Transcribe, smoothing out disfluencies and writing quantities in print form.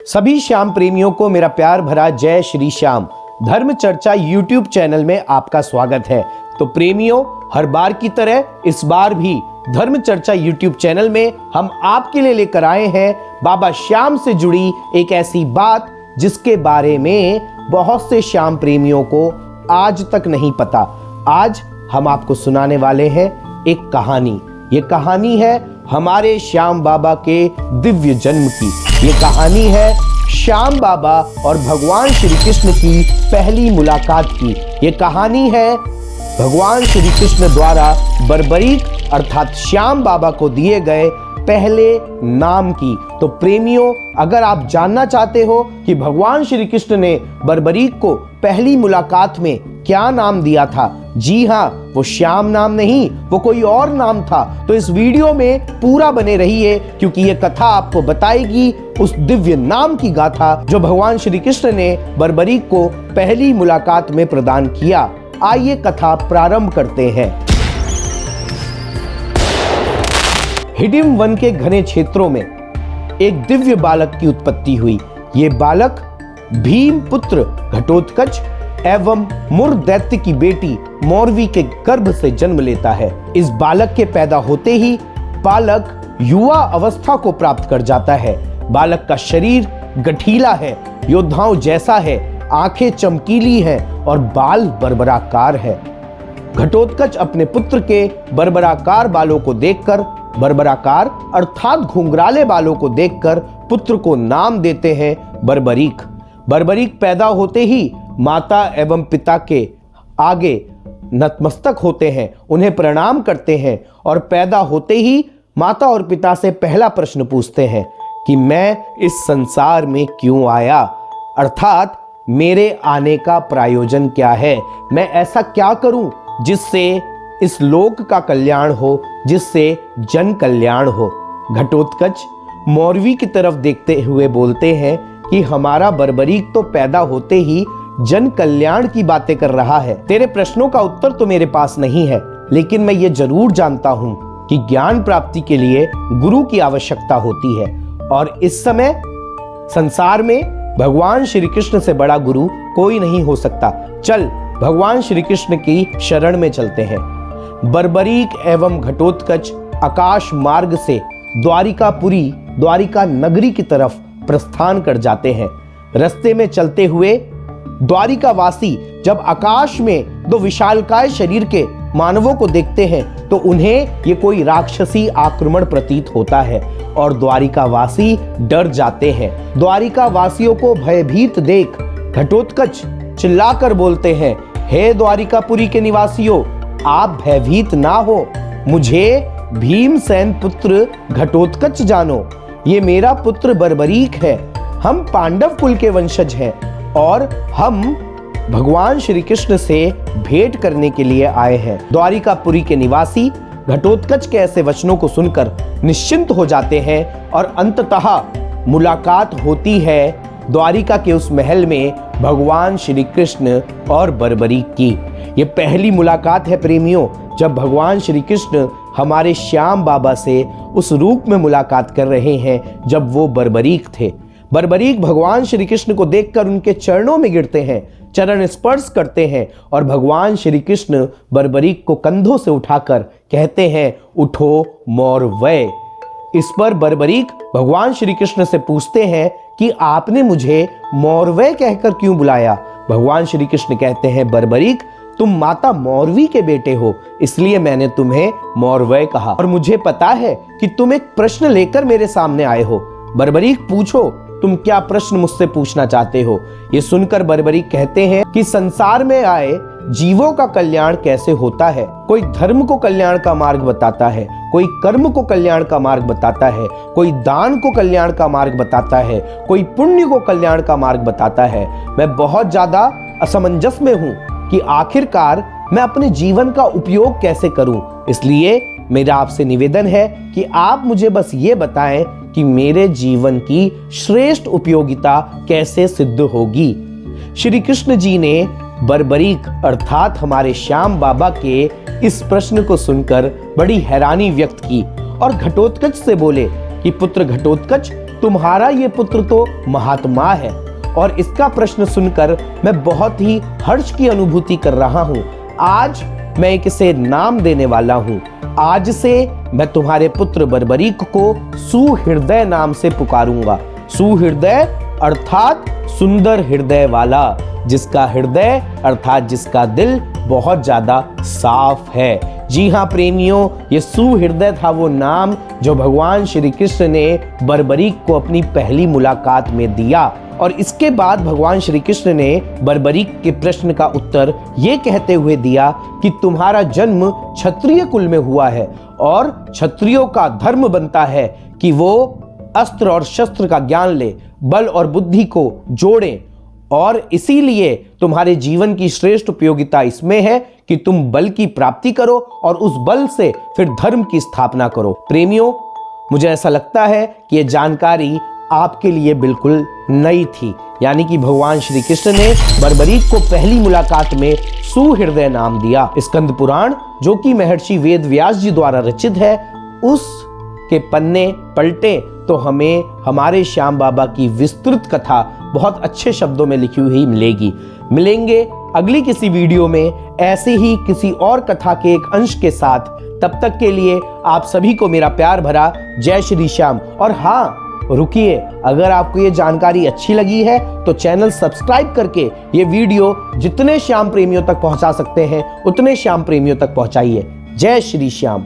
सभी श्याम प्रेमियों को मेरा प्यार भरा जय श्री श्याम। धर्म चर्चा यूट्यूब चैनल में आपका स्वागत है। तो प्रेमियों, हर बार की तरह इस बार भी धर्म चर्चा यूट्यूब चैनल में हम आपके लिए लेकर आए हैं बाबा श्याम से जुड़ी एक ऐसी बात जिसके बारे में बहुत से श्याम प्रेमियों को आज तक नहीं पता। आज हम आपको सुनाने वाले हैं एक कहानी। ये कहानी है हमारे श्याम बाबा के दिव्य जन्म की। ये कहानी है श्याम बाबा और भगवान श्री कृष्ण की पहली मुलाकात की। ये कहानी है भगवान श्री कृष्ण द्वारा बर्बरीक अर्थात श्याम बाबा को दिए गए पहले नाम की। तो प्रेमियों, अगर आप जानना चाहते हो कि भगवान श्री कृष्ण ने बर्बरीक को पहली मुलाकात में क्या नाम दिया था, जी हाँ, वो श्याम नाम नहीं, वो कोई और नाम था। तो इस वीडियो में पूरा बने रहिए क्योंकि ये कथा आपको बताएगी उस दिव्य नाम की गाथा जो भगवान श्री कृष्ण ने बर्बरीक को पहली मुलाकात में प्रदान किया। आइए कथा प्रारंभ करते हैं। हिडिंब वन के घने क्षेत्रों में एक दिव्य बालक की उत्पत्ति हुई। ये बालक भीम पुत्र घटोत्कच एवं मुर दैत्य की बेटी मौरवी के गर्भ से जन्म लेता है। इस बालक के पैदा होते ही बालक युवा अवस्था को प्राप्त कर जाता है। बालक का शरीर गठीला है, योद्धाओं जैसा है, आंखें चमकीली हैं और बाल बरबराकार है। घटोत्कच अपने पुत्र के बरबराकार बालों को देखकर, बरबराकार अर्थात घुंघराले बालों को देखकर पुत्र को नाम देते हैं बर्बरीक। बर्बरीक पैदा होते ही माता एवं पिता के आगे नतमस्तक होते हैं, उन्हें प्रणाम करते हैं और पैदा होते ही माता और पिता से पहला प्रश्न पूछते हैं कि मैं इस संसार में क्यों आया, अर्थात मेरे आने का प्रयोजन क्या है, मैं ऐसा क्या करूं जिससे इस लोक का कल्याण हो, जिससे जन कल्याण हो। घटोत्कच मौरवी की तरफ देखते हुए बोलते हैं कि हमारा बर्बरीक तो पैदा होते ही जन कल्याण की बातें कर रहा है। तेरे प्रश्नों का उत्तर तो मेरे पास नहीं है, लेकिन मैं ये जरूर जानता हूं कि ज्ञान प्राप्ति के लिए गुरु की आवश्यकता होती है और इस समय संसार में भगवान श्री कृष्ण से बड़ा गुरु कोई नहीं हो सकता। चल भगवान श्री कृष्ण की शरण में चलते हैं। बर्बरीक एवं घटोत्कच आकाश मार्ग से द्वारिका नगरी की तरफ प्रस्थान कर जाते हैं। रास्ते में चलते हुए द्वारिका वासी जब आकाश में दो विशालकाय शरीर के मानवों को देखते हैं तो उन्हें ये कोई राक्षसी आक्रमण प्रतीत होता है और द्वारिका वासी डर जाते हैं। द्वारिका वासियों को भयभीत देख घटोत्कच चिल्लाकर बोलते हैं, हे द्वारिकापुरी के निवासियों, आप भयभीत ना हो, मुझे भीमसेन पुत्र घटोत्कच जानो। ये मेरा पुत्र बर्बरीक है। हम पांडव कुल के वंशज हैं और हम भगवान श्री कृष्ण से भेंट करने के लिए आए हैं। द्वारिकापुरी के निवासी घटोत्कच के ऐसे वचनों को सुनकर निश्चिंत हो जाते हैं और अंततः मुलाकात होती है द्वारिका के उस महल में भगवान श्री कृष्ण और बर्बरीक की। ये पहली मुलाकात है प्रेमियों, जब भगवान श्री कृष्ण हमारे श्याम बाबा से उस रूप में मुलाकात कर रहे हैं जब वो बर्बरीक थे। बर्बरीक भगवान श्री कृष्ण को देखकर उनके चरणों में गिरते हैं, चरण स्पर्श करते हैं और भगवान श्री कृष्ण बर्बरीक को कंधों से उठाकर कहते हैं, उठो मौरवै। इस पर बर्बरीक भगवान श्री कृष्ण से पूछते हैं कि आपने मुझे मौरवै कहकर क्यों बुलाया। भगवान श्री कृष्ण कहते हैं, बर्बरीक, तुम माता मौरवी के बेटे हो, इसलिए मैंने तुम्हें मौरवै कहा और मुझे पता है कि तुम एक प्रश्न लेकर मेरे सामने आए हो। बर्बरीक, पूछो, तुम क्या प्रश्न मुझसे पूछना चाहते हो। ये सुनकर बर्बरीक कहते हैं कि संसार में आए जीवों का कल्याण कैसे होता है। कोई धर्म को कल्याण का मार्ग बताता है, कोई कर्म को कल्याण का मार्ग बताता है, कोई दान को कल्याण का मार्ग बताता है, कोई पुण्य को कल्याण का मार्ग बताता है। मैं बहुत ज्यादा असमंजस में हूँ कि आखिरकार मैं अपने जीवन का उपयोग कैसे करूं। इसलिए मेरा आपसे निवेदन है कि आप मुझे बस ये बताएं कि मेरे जीवन की श्रेष्ठ उपयोगिता कैसे सिद्ध होगी। श्री कृष्ण जी ने बर्बरीक अर्थात हमारे श्याम बाबा के इस प्रश्न को सुनकर बड़ी हैरानी व्यक्त की और घटोत्कच से बोले कि पुत्र घटोत्कच, तुम्हारा ये पुत्र तो महात्मा है। और इसका प्रश्न सुनकर मैं बहुत ही हर्ष की अनुभूति कर रहा हूं। आज मैं इसे नाम देने वाला हूं। आज से मैं तुम्हारे पुत्र बर्बरीक को सुहृदय नाम से पुकारूंगा। सुहृदय अर्थात सुंदर हृदय वाला, जिसका हृदय अर्थात जिसका दिल बहुत ज्यादा साफ है। जी हाँ प्रेमियों, ये सुहृदय था वो नाम जो भगवान श्री कृष्ण ने बर्बरीक को अपनी पहली मुलाकात में दिया। और इसके बाद भगवान श्री कृष्ण ने बर्बरीक के प्रश्न का उत्तर ये कहते हुए दिया कि तुम्हारा जन्म क्षत्रिय कुल में हुआ है और क्षत्रियों का धर्म बनता है कि वो अस्त्र और शस्त्र का ज्ञान ले, बल और बुद्धि को जोड़ें। और इसीलिए तुम्हारे जीवन की श्रेष्ठ उपयोगिता इसमें है कि तुम बल की प्राप्ति करो और उस बल से फिर धर्म की स्थापना करो। प्रेमियों, मुझे ऐसा लगता है कि यह जानकारी आपके लिए बिल्कुल नई थी। यानी कि भगवान श्री कृष्ण ने बर्बरीक को पहली मुलाकात में सुहृदय नाम दिया। स्कंद पुराण, जो कि महर्षि वेद व्यास जी द्वारा रचित है, उस के पन्ने पलटे तो हमें हमारे श्याम बाबा की विस्तृत कथा बहुत अच्छे शब्दों में लिखी हुई मिलेगी। मिलेंगे अगली किसी वीडियो में ऐसे ही किसी और कथा के एक अंश के साथ। तब तक के लिए आप सभी को मेरा प्यार भरा जय श्री श्याम। और हाँ, रुकिए, अगर आपको ये जानकारी अच्छी लगी है तो चैनल सब्सक्राइब करके ये वीडियो जितने श्याम प्रेमियों तक पहुंचा सकते हैं उतने श्याम प्रेमियों तक पहुंचाइए। जय श्री श्याम।